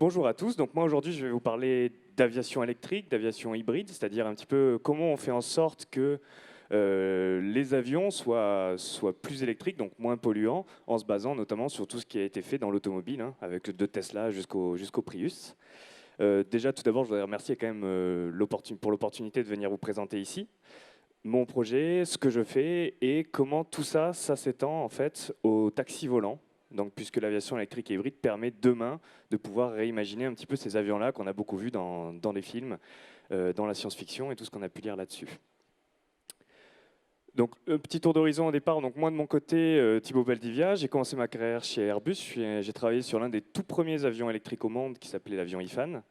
Bonjour à tous. Donc moi aujourd'hui je vais vous parler d'aviation électrique, d'aviation hybride, c'est-à-dire un petit peu comment on fait en sorte que les avions soient plus électriques, donc moins polluants, en se basant notamment sur tout ce qui a été fait dans l'automobile, hein, avec de Tesla jusqu'au Prius. Déjà tout d'abord je voudrais remercier quand même pour l'opportunité de venir vous présenter ici mon projet, ce que je fais et comment tout ça, ça s'étend en fait au taxi volant. Donc, puisque l'aviation électrique et hybride permet demain de pouvoir réimaginer un petit peu ces avions-là qu'on a beaucoup vus dans les films, dans la science-fiction et tout ce qu'on a pu lire là-dessus. Donc, un petit tour d'horizon au départ. Donc, moi de mon côté, Thibaut Baldivia, j'ai commencé ma carrière chez Airbus. J'ai travaillé sur l'un des tout premiers avions électriques au monde qui s'appelait l'avion IFAN.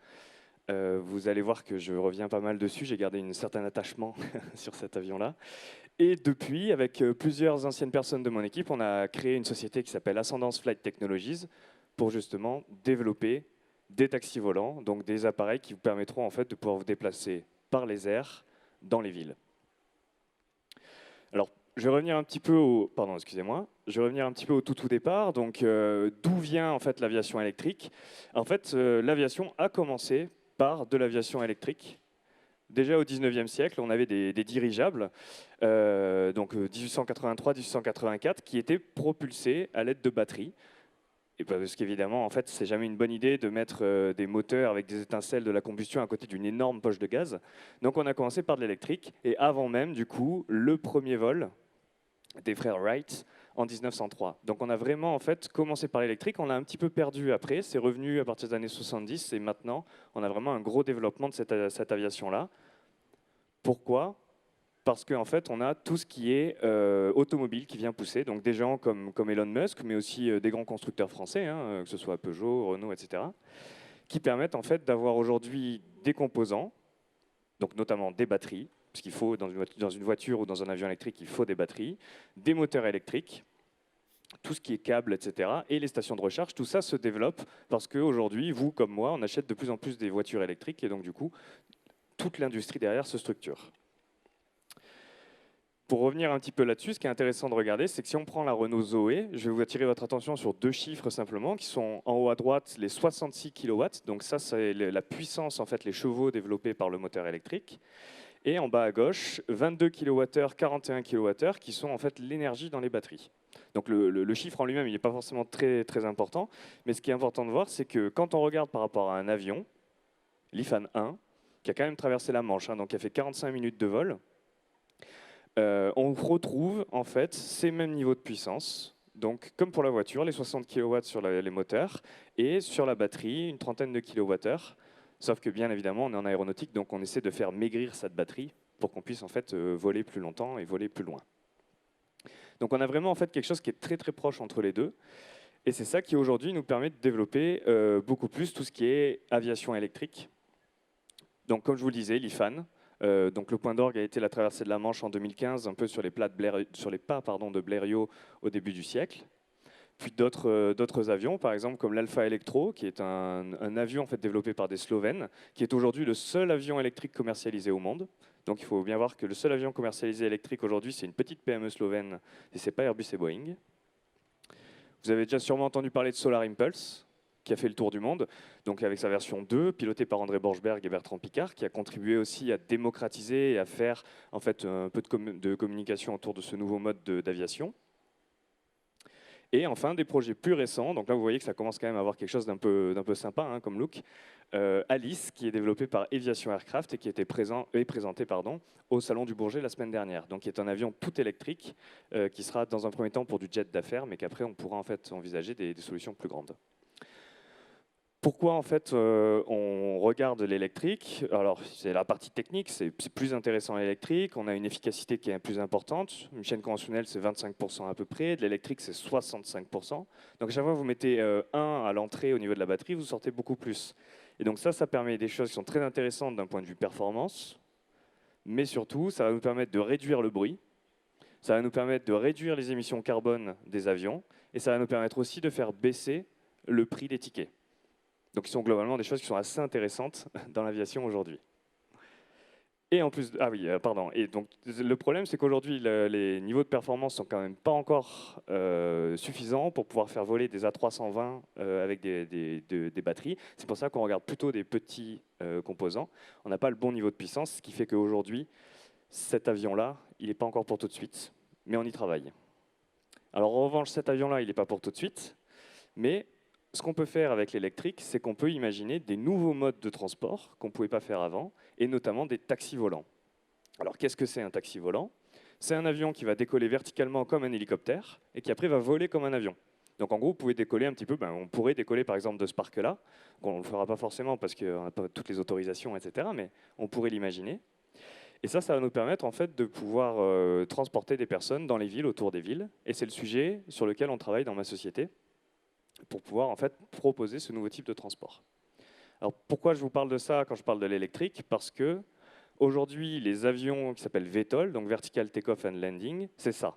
Vous allez voir que je reviens pas mal dessus. J'ai gardé un certain attachement sur cet avion-là. Et depuis, avec plusieurs anciennes personnes de mon équipe, on a créé une société qui s'appelle Ascendance Flight Technologies pour justement développer des taxis volants, donc des appareils qui vous permettront en fait de pouvoir vous déplacer par les airs dans les villes. Alors, je vais revenir un petit peu au, pardon, excusez-moi, je vais revenir un petit peu au tout départ. Donc, d'où vient en fait l'aviation électrique? En fait, l'aviation a commencé par de l'aviation électrique. Déjà au 19e siècle, on avait des dirigeables, donc 1883-1884, qui étaient propulsés à l'aide de batteries. Et parce qu'évidemment, en fait, c'est jamais une bonne idée de mettre des moteurs avec des étincelles de la combustion à côté d'une énorme poche de gaz. Donc on a commencé par de l'électrique, et avant même, du coup, le premier vol des frères Wright en 1903. Donc on a vraiment en fait commencé par l'électrique, on l'a un petit peu perdu après, c'est revenu à partir des années 70 et maintenant on a vraiment un gros développement de cette aviation-là. Pourquoi? Parce qu'en fait on a tout ce qui est automobile qui vient pousser, donc des gens comme Elon Musk, mais aussi des grands constructeurs français, hein, que ce soit Peugeot, Renault, etc., qui permettent en fait d'avoir aujourd'hui des composants, donc notamment des batteries, parce qu'il faut dans une voiture ou dans un avion électrique, il faut des batteries, des moteurs électriques, tout ce qui est câbles, etc., et les stations de recharge, tout ça se développe parce qu'aujourd'hui, vous comme moi, on achète de plus en plus des voitures électriques et donc du coup, toute l'industrie derrière se structure. Pour revenir un petit peu là-dessus, ce qui est intéressant de regarder, c'est que si on prend la Renault Zoé, je vais vous attirer votre attention sur deux chiffres simplement, qui sont en haut à droite les 66 kW, donc ça c'est la puissance, en fait, les chevaux développés par le moteur électrique, et en bas à gauche, 22 kWh, 41 kWh, qui sont en fait l'énergie dans les batteries. Donc le chiffre en lui-même, il n'est pas forcément très, très important, mais ce qui est important de voir, c'est que quand on regarde par rapport à un avion, l'Ifan 1, qui a quand même traversé la Manche, hein, donc qui a fait 45 minutes de vol, on retrouve en fait ces mêmes niveaux de puissance. Donc, comme pour la voiture, les 60 kW sur les moteurs et sur la batterie, une trentaine de kWh. Sauf que bien évidemment, on est en aéronautique, donc on essaie de faire maigrir cette batterie pour qu'on puisse en fait voler plus longtemps et voler plus loin. Donc on a vraiment en fait quelque chose qui est très très proche entre les deux. Et c'est ça qui aujourd'hui nous permet de développer beaucoup plus tout ce qui est aviation électrique. Donc comme je vous le disais, l'IFAN, donc le point d'orgue a été la traversée de la Manche en 2015, un peu sur les pas de Blériot au début du siècle. Puis d'autres avions, par exemple comme l'Alpha Electro, qui est un avion en fait développé par des Slovènes, qui est aujourd'hui le seul avion électrique commercialisé au monde. Donc il faut bien voir que le seul avion commercialisé électrique aujourd'hui, c'est une petite PME slovène, et c'est pas Airbus et Boeing. Vous avez déjà sûrement entendu parler de Solar Impulse, qui a fait le tour du monde, donc avec sa version 2, pilotée par André Borschberg et Bertrand Piccard, qui a contribué aussi à démocratiser et à faire en fait un peu de communication autour de ce nouveau mode d'aviation. Et enfin, des projets plus récents, donc là vous voyez que ça commence quand même à avoir quelque chose d'un peu sympa hein, comme look. Alice, qui est développé par Aviation Aircraft et qui était présenté au Salon du Bourget la semaine dernière. Donc qui est un avion tout électrique qui sera dans un premier temps pour du jet d'affaires, mais qu'après on pourra en fait envisager des solutions plus grandes. Pourquoi en fait on regarde l'électrique? Alors c'est la partie technique, c'est plus intéressant l'électrique, on a une efficacité qui est plus importante. Une chaîne conventionnelle c'est 25% à peu près, de l'électrique c'est 65%. Donc à chaque fois que vous mettez 1 à l'entrée au niveau de la batterie, vous sortez beaucoup plus. Et donc ça permet des choses qui sont très intéressantes d'un point de vue performance, mais surtout ça va nous permettre de réduire le bruit, ça va nous permettre de réduire les émissions carbone des avions, et ça va nous permettre aussi de faire baisser le prix des tickets. Donc, ils sont globalement des choses qui sont assez intéressantes dans l'aviation aujourd'hui. Et en plus, ah oui, pardon. Et donc le problème, c'est qu'aujourd'hui, les niveaux de performance sont quand même pas encore suffisants pour pouvoir faire voler des A320 avec des batteries. C'est pour ça qu'on regarde plutôt des petits composants. On n'a pas le bon niveau de puissance, ce qui fait qu'aujourd'hui, cet avion-là, il n'est pas encore pour tout de suite, mais on y travaille. Alors en revanche, cet avion-là, il n'est pas pour tout de suite, mais ce qu'on peut faire avec l'électrique, c'est qu'on peut imaginer des nouveaux modes de transport qu'on ne pouvait pas faire avant, et notamment des taxis volants. Alors qu'est-ce que c'est un taxi volant? C'est un avion qui va décoller verticalement comme un hélicoptère, et qui après va voler comme un avion. Donc en gros, vous pouvez décoller un petit peu, on pourrait décoller par exemple de ce parc-là, on ne le fera pas forcément parce qu'on n'a pas toutes les autorisations, etc., mais on pourrait l'imaginer. Et ça va nous permettre en fait de pouvoir transporter des personnes dans les villes, autour des villes, et c'est le sujet sur lequel on travaille dans ma société, pour pouvoir en fait proposer ce nouveau type de transport. Alors pourquoi je vous parle de ça quand je parle de l'électrique? Parce que aujourd'hui, les avions qui s'appellent VTOL, donc Vertical Takeoff and Landing, c'est ça.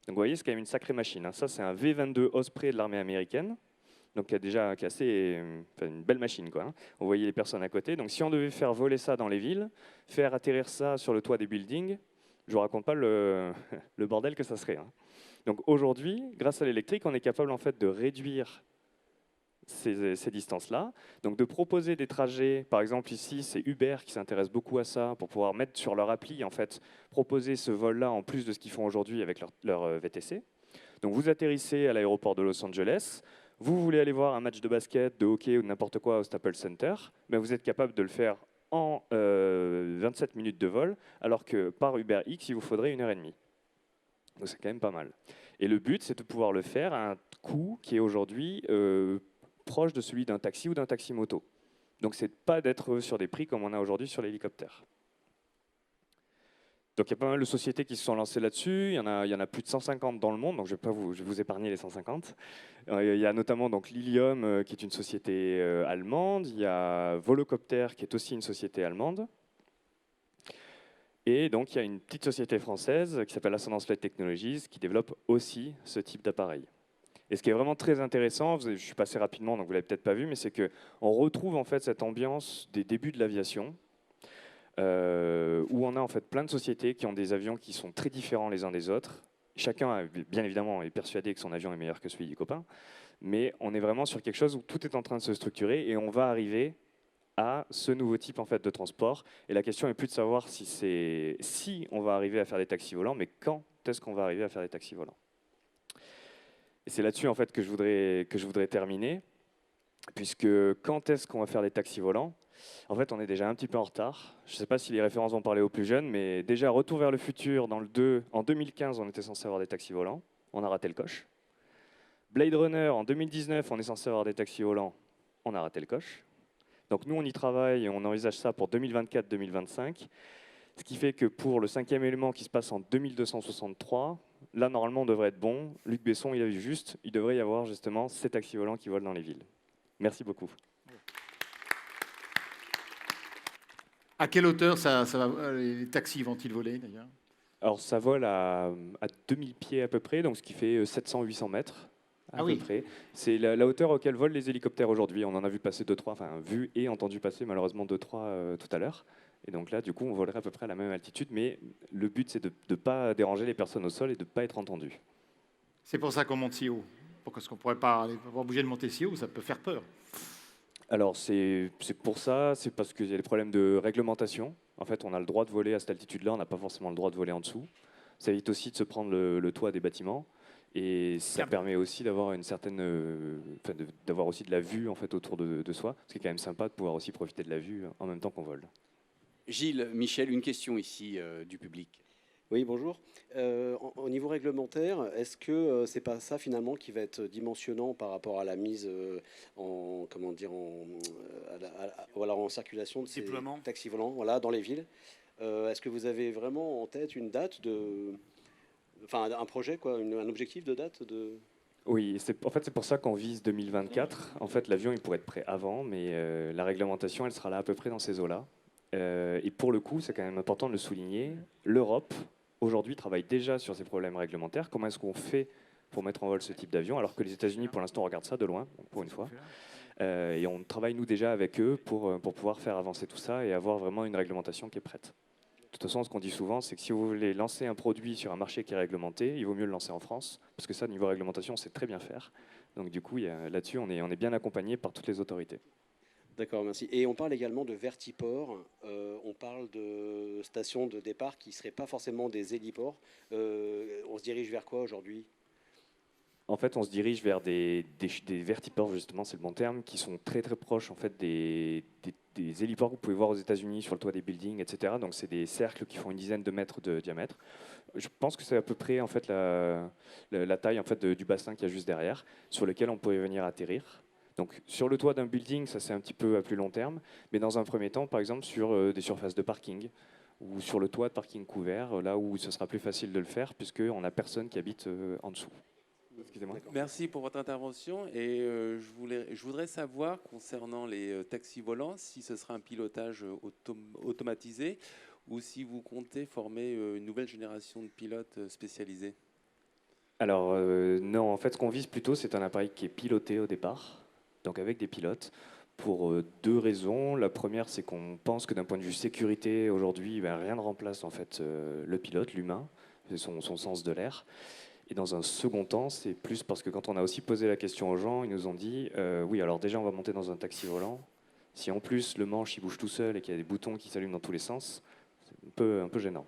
Donc vous voyez, c'est quand même une sacrée machine, hein. Ça, c'est un V-22 Osprey de l'armée américaine, donc qui a déjà cassé une belle machine, quoi, hein. Vous voyez les personnes à côté. Donc si on devait faire voler ça dans les villes, faire atterrir ça sur le toit des buildings, je ne vous raconte pas le, le bordel que ça serait, hein. Donc aujourd'hui, grâce à l'électrique, on est capable en fait de réduire ces distances-là, donc de proposer des trajets. Par exemple ici, c'est Uber qui s'intéresse beaucoup à ça pour pouvoir mettre sur leur appli en fait, proposer ce vol-là en plus de ce qu'ils font aujourd'hui avec leur VTC. Donc vous atterrissez à l'aéroport de Los Angeles, vous voulez aller voir un match de basket, de hockey ou de n'importe quoi au Staples Center, mais vous êtes capable de le faire en 27 minutes de vol, alors que par Uber X, il vous faudrait 1 heure et demie. Donc c'est quand même pas mal. Et le but, c'est de pouvoir le faire à un coût qui est aujourd'hui proche de celui d'un taxi ou d'un taxi-moto. Donc c'est pas d'être sur des prix comme on a aujourd'hui sur l'hélicoptère. Donc il y a pas mal de sociétés qui se sont lancées là-dessus. Il y en a plus de 150 dans le monde, donc je vais vous épargner les 150. Il y a notamment donc Lilium, qui est une société allemande. Il y a Volocopter, qui est aussi une société allemande. Et donc il y a une petite société française qui s'appelle Ascendance Flight Technologies, qui développe aussi ce type d'appareil. Et ce qui est vraiment très intéressant, je suis passé rapidement, donc vous l'avez peut-être pas vu, mais c'est qu'on retrouve en fait cette ambiance des débuts de l'aviation, où on a en fait plein de sociétés qui ont des avions qui sont très différents les uns des autres. Chacun, bien évidemment, est persuadé que son avion est meilleur que celui du copain, mais on est vraiment sur quelque chose où tout est en train de se structurer et on va arriver à ce nouveau type en fait de transport. Et la question est plus de savoir si on va arriver à faire des taxis volants, mais quand est-ce qu'on va arriver à faire des taxis volants. Et c'est là-dessus en fait que je voudrais terminer, puisque quand est-ce qu'on va faire des taxis volants? En fait, on est déjà un petit peu en retard. Je ne sais pas si les références vont parler aux plus jeunes, mais déjà Retour vers le futur, dans le 2, en 2015, on était censé avoir des taxis volants. On a raté le coche. Blade Runner, en 2019, on est censé avoir des taxis volants. On a raté le coche. Donc nous, on y travaille et on envisage ça pour 2024-2025. Ce qui fait que pour le 5e élément qui se passe en 2263, là, normalement, on devrait être bon. Luc Besson, il a vu juste. Il devrait y avoir justement ces taxis volants qui volent dans les villes. Merci beaucoup. À quelle hauteur les taxis vont-ils voler d'ailleurs? Alors ça vole à 2000 pieds à peu près, donc ce qui fait 700-800 mètres à peu près. C'est la hauteur auquel volent les hélicoptères aujourd'hui. On en a vu passer 2-3, enfin vu et entendu passer malheureusement 2-3 tout à l'heure. Et donc là, du coup, on volerait à peu près à la même altitude, mais le but, c'est de ne pas déranger les personnes au sol et de ne pas être entendu. C'est pour ça qu'on monte si haut. Pourquoi est-ce qu'on ne pourrait pas avoir obligé de monter si haut? Ça peut faire peur. Alors c'est pour ça, c'est parce qu'il y a des problèmes de réglementation. En fait, on a le droit de voler à cette altitude-là, on n'a pas forcément le droit de voler en dessous. Ça évite aussi de se prendre le toit des bâtiments. Et ça permet aussi d'avoir une certaine, d'avoir aussi de la vue en fait autour de soi, ce qui est quand même sympa de pouvoir aussi profiter de la vue en même temps qu'on vole. Gilles, Michel, une question ici du public. Oui, bonjour. Au niveau réglementaire, est-ce que c'est pas ça finalement qui va être dimensionnant par rapport à la mise en, comment dire, voilà, en circulation de ces taxis volants, voilà, dans les villes? Est-ce que vous avez vraiment en tête une date enfin un projet, quoi, un objectif de date de... Oui, en fait c'est pour ça qu'on vise 2024. En fait, l'avion il pourrait être prêt avant, mais la réglementation elle sera là à peu près dans ces eaux-là. Et pour le coup, c'est quand même important de le souligner, l'Europe aujourd'hui travaille déjà sur ces problèmes réglementaires. Comment est-ce qu'on fait pour mettre en vol ce type d'avion, alors que les États-Unis pour l'instant regardent ça de loin, pour une fois. Et on travaille, nous, déjà avec eux pour pouvoir faire avancer tout ça et avoir vraiment une réglementation qui est prête. De toute façon, ce qu'on dit souvent, c'est que si vous voulez lancer un produit sur un marché qui est réglementé, il vaut mieux le lancer en France, parce que ça, niveau réglementation, on sait très bien faire. Donc du coup, là-dessus, on est bien accompagné par toutes les autorités. D'accord, merci. Et on parle également de vertiport. On parle de stations de départ qui ne seraient pas forcément des héliports. On se dirige vers quoi aujourd'hui? En fait, on se dirige vers des vertiports, justement, c'est le bon terme, qui sont très très proches en fait, des héliports que vous pouvez voir aux États-Unis sur le toit des buildings, etc. Donc, c'est des cercles qui font une dizaine de mètres de diamètre. Je pense que c'est à peu près en fait, la taille en fait, du bassin qu'il y a juste derrière, sur lequel on pourrait venir atterrir. Donc, sur le toit d'un building, ça c'est un petit peu à plus long terme, mais dans un premier temps, par exemple, sur des surfaces de parking ou sur le toit de parking couvert, là où ce sera plus facile de le faire, puisqu'on n'a personne qui habite en dessous. Excusez-moi. Merci pour votre intervention. Et je voudrais savoir, concernant les taxis volants, si ce sera un pilotage automatisé ou si vous comptez former une nouvelle génération de pilotes spécialisés. Alors non, en fait, ce qu'on vise plutôt, c'est un appareil qui est piloté au départ, donc avec des pilotes, pour deux raisons. La première, c'est qu'on pense que d'un point de vue sécurité, aujourd'hui, ben, rien ne remplace en fait le pilote, l'humain, son sens de l'air. Et dans un second temps, c'est plus parce que quand on a aussi posé la question aux gens, ils nous ont dit oui, alors déjà, on va monter dans un taxi volant. Si en plus le manche il bouge tout seul et qu'il y a des boutons qui s'allument dans tous les sens, c'est un peu gênant.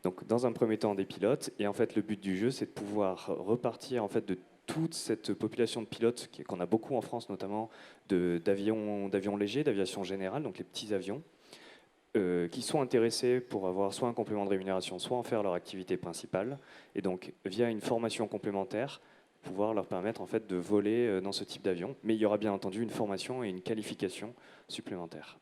Donc, dans un premier temps, des pilotes. Et en fait, le but du jeu, c'est de pouvoir repartir en fait, de toute cette population de pilotes qu'on a beaucoup en France, notamment d'avions légers, d'aviation générale, donc les petits avions, qui sont intéressés pour avoir soit un complément de rémunération, soit en faire leur activité principale. Et donc, via une formation complémentaire, pouvoir leur permettre en fait, de voler dans ce type d'avion. Mais il y aura bien entendu une formation et une qualification supplémentaire.